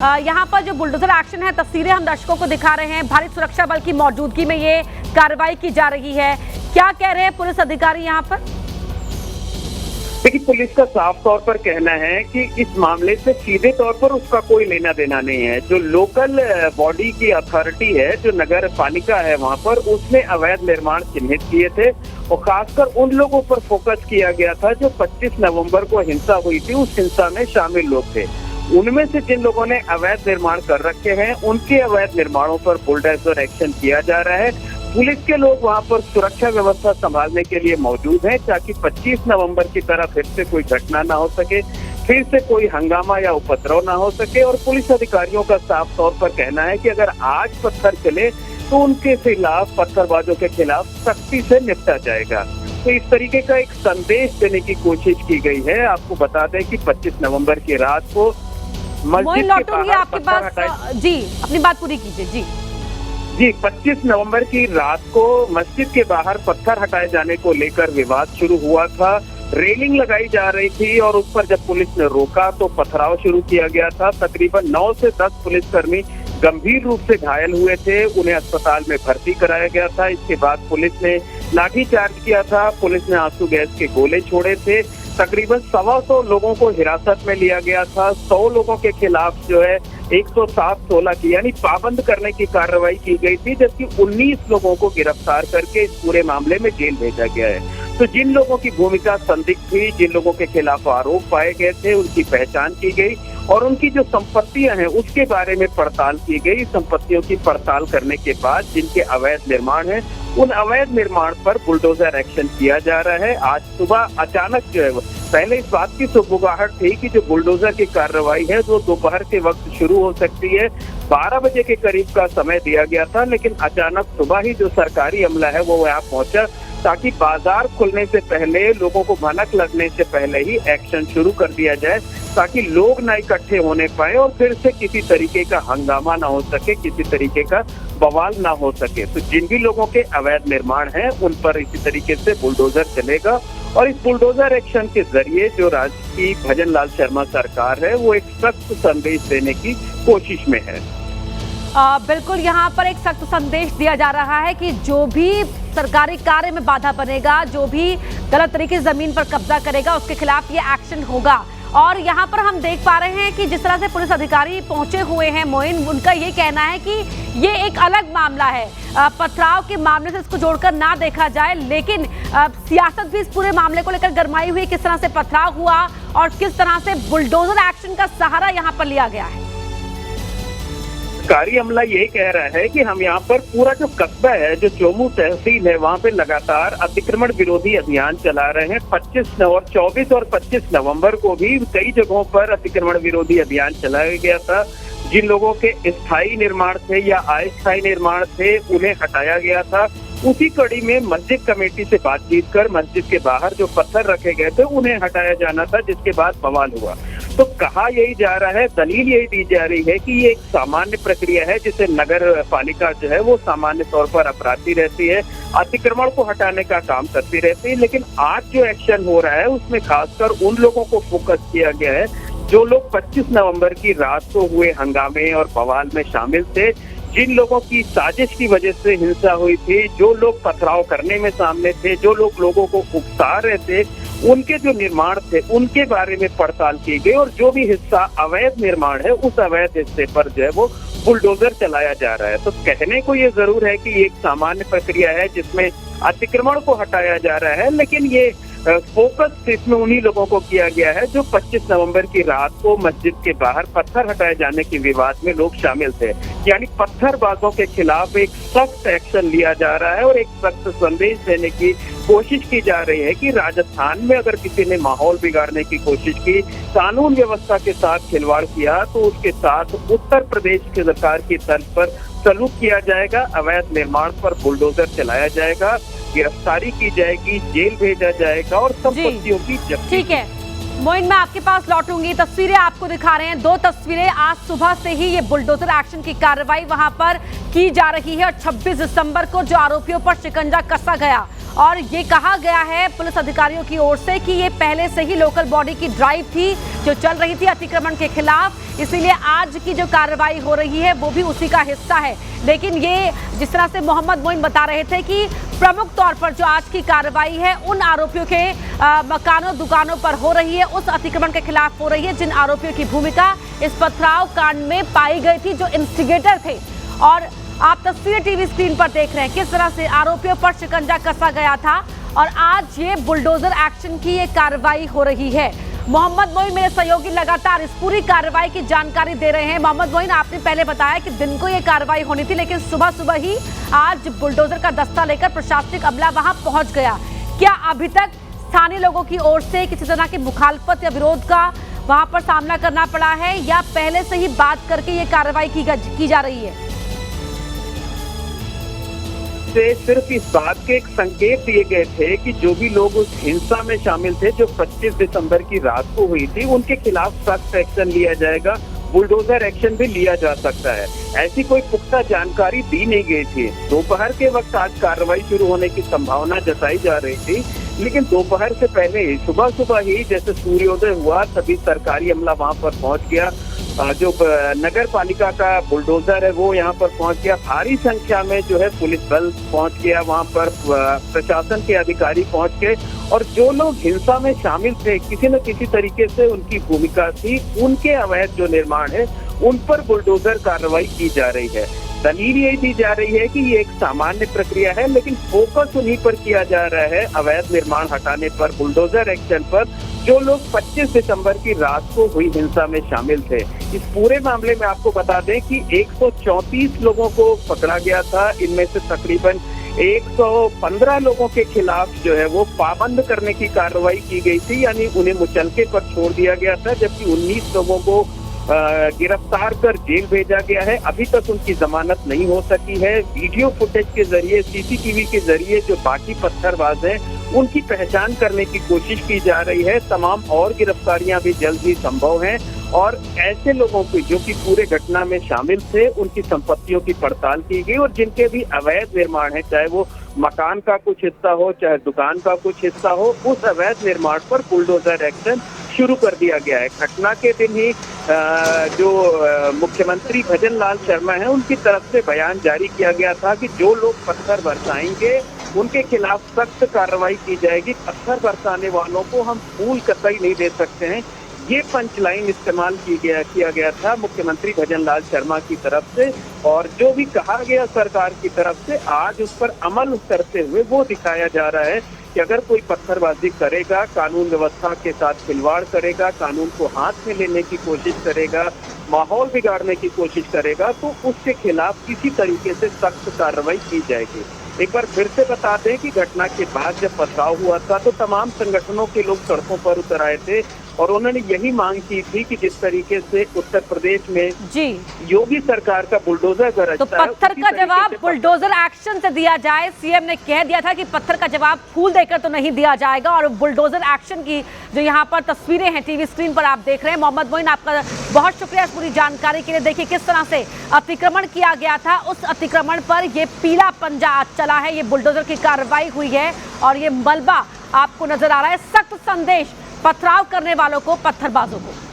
यहाँ पर जो बुलडोजर एक्शन है, तस्वीरें हम दर्शकों को दिखा रहे हैं। भारी सुरक्षा बल की मौजूदगी में ये कार्रवाई की जा रही है। क्या कह रहे हैं पुलिस अधिकारी यहाँ पर? देखिए, पुलिस का साफ तौर पर कहना है कि इस मामले से सीधे तौर पर उसका कोई लेना देना नहीं है। जो लोकल बॉडी की अथॉरिटी है, जो नगर पालिका है, वहाँ पर उसने अवैध निर्माण चिन्हित किए थे और खासकर उन लोगों पर फोकस किया गया था जो 25 नवंबर को हिंसा हुई थी, उस हिंसा में शामिल लोग थे। उनमें से जिन लोगों ने अवैध निर्माण कर रखे हैं, उनके अवैध निर्माणों पर बुलडोजर एक्शन किया जा रहा है। पुलिस के लोग वहां पर सुरक्षा व्यवस्था संभालने के लिए मौजूद हैं ताकि 25 नवंबर की तरह फिर से कोई घटना ना हो सके, फिर से कोई हंगामा या उपद्रव ना हो सके। और पुलिस अधिकारियों का साफ तौर पर कहना है कि अगर आज पत्थर चले तो उनके खिलाफ, पत्थरबाजों के खिलाफ सख्ती से निपटा जाएगा। तो इस तरीके का एक संदेश देने की कोशिश की गई है। आपको बता दें कि 25 नवंबर की रात को मस्जिद के बाहर आपके पास जी अपनी बात पूरी कीजिए। जी 25 नवंबर की रात को मस्जिद के बाहर पत्थर हटाए जाने को लेकर विवाद शुरू हुआ था। रेलिंग लगाई जा रही थी और उस पर जब पुलिस ने रोका तो पथराव शुरू किया गया था। तकरीबन 9 से 10 पुलिसकर्मी गंभीर रूप से घायल हुए थे, उन्हें अस्पताल में भर्ती कराया गया था। इसके बाद पुलिस ने लाठीचार्ज किया था, पुलिस ने आंसू गैस के गोले छोड़े थे। तकरीबन 125 लोगों को हिरासत में लिया गया था। 100 लोगों के खिलाफ जो है 107-16 की यानी पाबंद करने की कार्रवाई की गई थी, जबकि 19 लोगों को गिरफ्तार करके इस पूरे मामले में जेल भेजा गया है। तो जिन लोगों की भूमिका संदिग्ध थी, जिन लोगों के खिलाफ आरोप पाए गए थे, उनकी पहचान की गई और उनकी जो संपत्तियां हैं उसके बारे में पड़ताल की गई। संपत्तियों की पड़ताल करने के बाद जिनके अवैध निर्माण है, उन अवैध निर्माण पर बुलडोजर एक्शन किया जा रहा है। आज सुबह अचानक जो है, पहले इस बात की सुगबुगाहट थी कि जो बुलडोजर की कार्रवाई है वो दोपहर के वक्त शुरू हो सकती है। 12 बजे के करीब का समय दिया गया था, लेकिन अचानक सुबह ही जो सरकारी अमला है वो वहाँ पहुंचा ताकि बाजार खुलने से पहले, लोगों को भनक लगने से पहले ही एक्शन शुरू कर दिया जाए, ताकि लोग ना इकट्ठे होने पाए और फिर से किसी तरीके का हंगामा ना हो सके, किसी तरीके का बवाल ना हो सके। तो जिन भी लोगों के अवैध निर्माण हैं उन पर इसी तरीके से बुलडोजर चलेगा और इस बुलडोजर एक्शन के जरिए जो राज्य की भजन लाल शर्मा सरकार है वो एक सख्त संदेश देने की कोशिश में है। बिल्कुल, यहाँ पर एक सख्त संदेश दिया जा रहा है कि जो भी सरकारी कार्य में बाधा बनेगा, जो भी गलत तरीके से जमीन पर कब्जा करेगा, उसके खिलाफ ये एक्शन होगा। और यहाँ पर हम देख पा रहे हैं कि जिस तरह से पुलिस अधिकारी पहुंचे हुए हैं मोइन, उनका ये कहना है कि ये एक अलग मामला है, पथराव के मामले से इसको जोड़कर ना देखा जाए, लेकिन सियासत भी इस पूरे मामले को लेकर गरमाई हुई, किस तरह से पथराव हुआ और किस तरह से बुलडोजर एक्शन का सहारा यहाँ पर लिया गया है। सरकारी अमला यही कह रहा है कि हम यहाँ पर पूरा जो कस्बा है, जो चोमू तहसील है, वहाँ पे लगातार अतिक्रमण विरोधी अभियान चला रहे हैं। 24 और 25 नवंबर को भी कई जगहों पर अतिक्रमण विरोधी अभियान चलाया गया था। जिन लोगों के स्थायी निर्माण थे या अस्थायी निर्माण थे, उन्हें हटाया गया था। उसी कड़ी में मस्जिद कमेटी से बातचीत कर मस्जिद के बाहर जो पत्थर रखे गए थे उन्हें हटाया जाना था, जिसके बाद बवाल हुआ। तो कहा यही जा रहा है, दलील यही दी जा रही है कि ये एक सामान्य प्रक्रिया है जिसे नगर पालिका जो है वो सामान्य तौर पर अपराधी रहती है, अतिक्रमण को हटाने का काम करती रहती है। लेकिन आज जो एक्शन हो रहा है उसमें खासकर उन लोगों को फोकस किया गया है जो लोग 25 नवंबर की रात को हुए हंगामे और बवाल में शामिल थे, जिन लोगों की साजिश की वजह से हिंसा हुई थी, जो लोग पथराव करने में सामने थे, जो लोग लोगों को उकसा रहे थे, उनके जो निर्माण थे उनके बारे में पड़ताल की गई और जो भी हिस्सा अवैध निर्माण है उस अवैध हिस्से पर जो है वो बुलडोजर चलाया जा रहा है। तो कहने को ये जरूर है कि ये एक सामान्य प्रक्रिया है जिसमें अतिक्रमण को हटाया जा रहा है, लेकिन ये फोकस इसमें उन्हीं लोगों को किया गया है जो 25 नवंबर की रात को मस्जिद के बाहर पत्थर हटाए जाने के विवाद में लोग शामिल थे। यानी पत्थरबाजों के खिलाफ एक सख्त एक्शन लिया जा रहा है और एक सख्त संदेश देने की कोशिश की जा रही है कि राजस्थान में अगर किसी ने माहौल बिगाड़ने की कोशिश की, कानून व्यवस्था के साथ खिलवाड़ किया, तो उसके साथ उत्तर प्रदेश की सरकार की तर्ज पर सलूक किया जाएगा, अवैध निर्माण पर बुलडोजर चलाया जाएगा, गिरफ्तारी की जाएगी, जेल भेजा जाएगा और संपत्तियों की जब्ती। ठीक है मोइन, मैं आपके पास लौटूंगी। तस्वीरें आपको दिखा रहे हैं, 2 तस्वीरें। आज सुबह से ही ये बुलडोजर एक्शन की कार्रवाई वहां पर की जा रही है और 26 दिसंबर को जो आरोपियों पर शिकंजा कसा गया और ये कहा गया है पुलिस अधिकारियों की ओर से कि ये पहले से ही लोकल बॉडी की ड्राइव थी जो चल रही थी अतिक्रमण के खिलाफ, इसीलिए आज की जो कार्रवाई हो रही है वो भी उसी का हिस्सा है। लेकिन ये जिस तरह से मोहम्मद मोइन बता रहे थे कि प्रमुख तौर पर जो आज की कार्रवाई है उन आरोपियों के मकानों दुकानों पर हो रही है, उस अतिक्रमण के खिलाफ हो रही है जिन आरोपियों की भूमिका इस पथराव कांड में पाई गई थी, जो इंस्टिगेटर थे। और आप तस्वीरें टीवी स्क्रीन पर देख रहे हैं किस तरह से आरोपियों पर शिकंजा कसा गया था और आज ये बुलडोजर एक्शन की ये कार्रवाई हो रही है। मोहम्मद मोइन मेरे सहयोगी लगातार इस पूरी कार्रवाई की जानकारी दे रहे हैं। मोहम्मद मोइन, आपने पहले बताया कि दिन को ये कार्रवाई होनी थी, लेकिन सुबह सुबह ही आज बुलडोजर का दस्ता लेकर प्रशासनिक अमला वहां पहुंच गया। क्या अभी तक स्थानीय लोगों की ओर से किसी तरह की मुखालफत या विरोध का वहां पर सामना करना पड़ा है या पहले से ही बात करके ये कार्रवाई की जा रही है? से सिर्फ इस बात के एक संकेत दिए गए थे कि जो भी लोग उस हिंसा में शामिल थे जो 25 दिसंबर की रात को हुई थी उनके खिलाफ सख्त एक्शन लिया जाएगा, बुलडोजर एक्शन भी लिया जा सकता है। ऐसी कोई पुख्ता जानकारी दी नहीं गई थी। दोपहर के वक्त आज कार्रवाई शुरू होने की संभावना जताई जा रही थी, लेकिन दोपहर से पहले ही सुबह सुबह ही जैसे सूर्योदय हुआ तभी सरकारी अमला वहां पर पहुंच गया। जो नगर पालिका का बुलडोजर है वो यहाँ पर पहुंच गया। भारी संख्या में जो है पुलिस बल पहुंच गया वहां पर, प्रशासन के अधिकारी पहुंच गए और जो लोग हिंसा में शामिल थे किसी न किसी तरीके से उनकी भूमिका थी, उनके अवैध जो निर्माण है उन पर बुलडोजर कार्रवाई की जा रही है। दलील यही दी जा रही है कि ये एक सामान्य प्रक्रिया है, लेकिन फोकस उन्हीं पर किया जा रहा है अवैध निर्माण हटाने पर, बुलडोजर एक्शन पर, जो लोग 25 दिसंबर की रात को हुई हिंसा में शामिल थे। इस पूरे मामले में आपको बता दें कि 134 लोगों को पकड़ा गया था। इनमें से तकरीबन 115 लोगों के खिलाफ जो है वो पाबंद करने की कार्रवाई की गई थी, यानी उन्हें मुचलके पर छोड़ दिया गया था, जबकि 19 लोगों को गिरफ्तार कर जेल भेजा गया है। अभी तक उनकी जमानत नहीं हो सकी है। वीडियो फुटेज के जरिए, सीसीटीवी के जरिए जो बाकी पत्थरबाज हैं उनकी पहचान करने की कोशिश की जा रही है। तमाम और गिरफ्तारियां भी जल्द ही संभव हैं और ऐसे लोगों की जो कि पूरे घटना में शामिल थे उनकी संपत्तियों की पड़ताल की गई और जिनके भी अवैध निर्माण है, चाहे वो मकान का कुछ हिस्सा हो चाहे दुकान का कुछ हिस्सा हो, उस अवैध निर्माण पर बुलडोजर एक्शन शुरू कर दिया गया है। घटना के दिन ही जो मुख्यमंत्री भजन लाल शर्मा हैं उनकी तरफ से बयान जारी किया गया था कि जो लोग पत्थर बरसाएंगे उनके खिलाफ सख्त कार्रवाई की जाएगी। पत्थर बरसाने वालों को हम फूल कतई नहीं दे सकते हैं, ये पंचलाइन इस्तेमाल किया गया था मुख्यमंत्री भजन लाल शर्मा की तरफ से। और जो भी कहा गया सरकार की तरफ से आज उस पर अमल करते हुए वो दिखाया जा रहा है कि अगर कोई पत्थरबाजी करेगा, कानून व्यवस्था के साथ खिलवाड़ करेगा, कानून को हाथ में लेने की कोशिश करेगा, माहौल बिगाड़ने की कोशिश करेगा, तो उसके खिलाफ किसी तरीके से सख्त कार्रवाई की जाएगी। एक बार फिर से बता दें कि घटना के बाद जब पथराव हुआ था तो तमाम संगठनों के लोग सड़कों पर उतर आए थे और उन्होंने यही मांग की थी कि जिस तरीके से उत्तर प्रदेश में जी योगी सरकार का बुलडोजर गरजता तो पत्थर का जवाब बुलडोजर एक्शन से दिया जाए। सीएम ने कह दिया था कि पत्थर का जवाब फूल देकर तो नहीं दिया जाएगा और बुलडोजर एक्शन की जो यहाँ पर तस्वीरें हैं टीवी स्क्रीन पर आप देख रहे हैं। मोहम्मद मोइन, आपका बहुत शुक्रिया इस पूरी जानकारी के लिए। देखिए किस तरह से अतिक्रमण किया गया था, उस अतिक्रमण पर ये पीला पंजा आज चला है, ये बुलडोजर की कार्रवाई हुई है और ये मलबा आपको नजर आ रहा है। सख्त संदेश पथराव करने वालों को, पत्थरबाजों को।